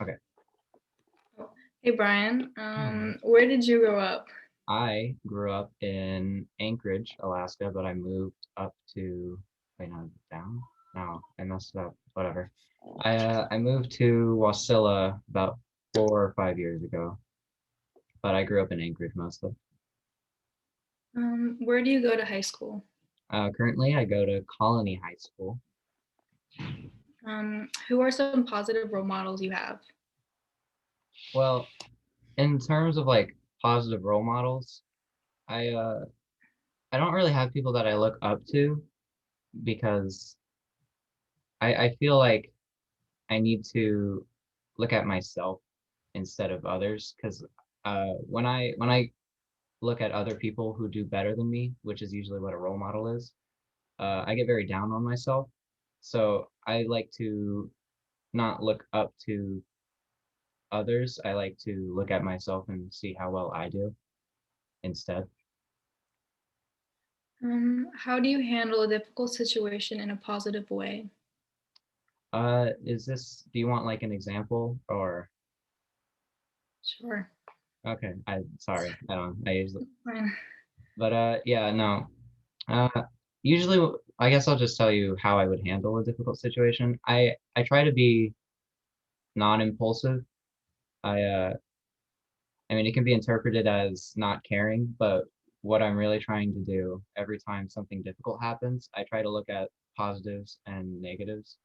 Okay. Oh, hey Brian, Hi. where did you grow up? I grew up in Anchorage, Alaska, but I moved up to, wait, no, down? No, I messed it up. Whatever. I moved to Wasilla about 4 or 5 years ago, but I grew up in Anchorage mostly. Where do you go to high school? Currently, I go to Colony High School. Who are some positive role models you have? Well, in terms of like positive role models, I uh, I don't really have people that I look up to because I feel like I need to look at myself instead of others because when I look at other people who do better than me, which is usually what a role model is, I get very down on myself. So I like to not look up to others. I like to look at myself and see how well I do instead. How do you handle a difficult situation in a positive way? Do you want like an example or, Sure. okay, sorry, I usually, Fine. but yeah, no. Uh, Usually, I guess I'll just tell you how I would handle a difficult situation. I try to be non-impulsive. I mean, it can be interpreted as not caring, but what I'm really trying to do every time something difficult happens, I try to look at positives and negatives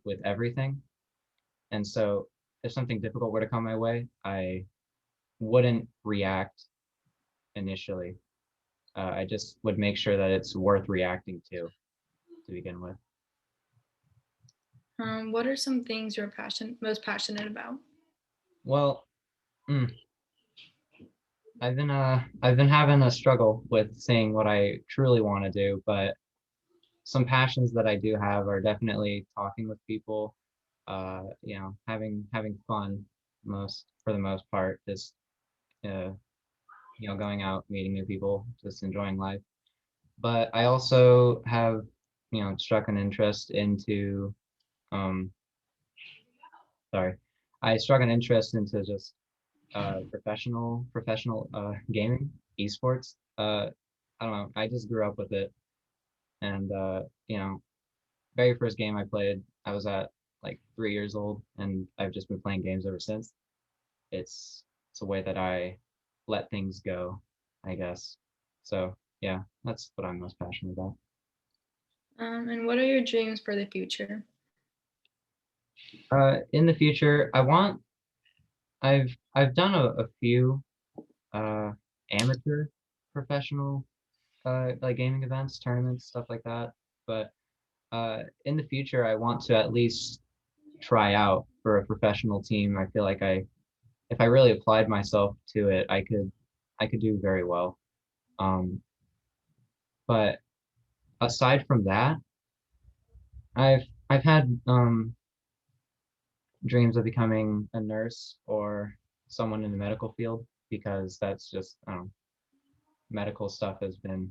with everything. And so, if something difficult were to come my way, I wouldn't react initially. I just would make sure that it's worth reacting to begin with. What are some things you're most passionate about? Well, mm, I've been having a struggle with saying what I truly want to do, but some passions that I do have are definitely talking with people, having fun most for the most part, just uh, going out, meeting new people, just enjoying life. But I also have, struck an interest into um sorry, I struck an interest into just professional gaming, esports. I don't know. I just grew up with it, and very first game I played, I was at like 3 years old, and I've just been playing games ever since. It's a way that I let things go, I guess. So yeah, that's what I'm most passionate about. And what are your dreams for the future? In the future, I've done a few uh, amateur professional like gaming events, tournaments, stuff like that. But in the future, I want to at least try out for a professional team. I feel like if I really applied myself to it, I could do very well. Um, but aside from that, I've had dreams of becoming a nurse or someone in the medical field because that's just medical stuff has been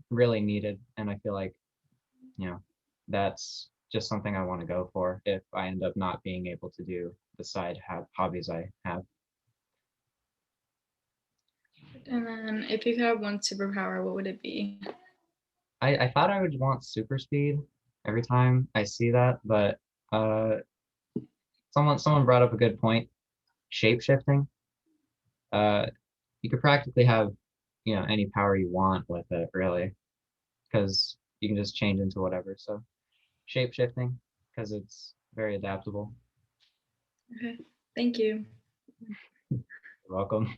really needed, and I feel like you know that's just something I want to go for if I end up not being able to do the hobbies I have. And then if you could have one superpower, what would it be? I thought I would want super speed every time I see that, but uh, someone brought up a good point. Shape shifting. Uh, you could practically have any power you want with it, really, because you can just change into whatever. So shape shifting because it's very adaptable. Okay, thank you. You're welcome.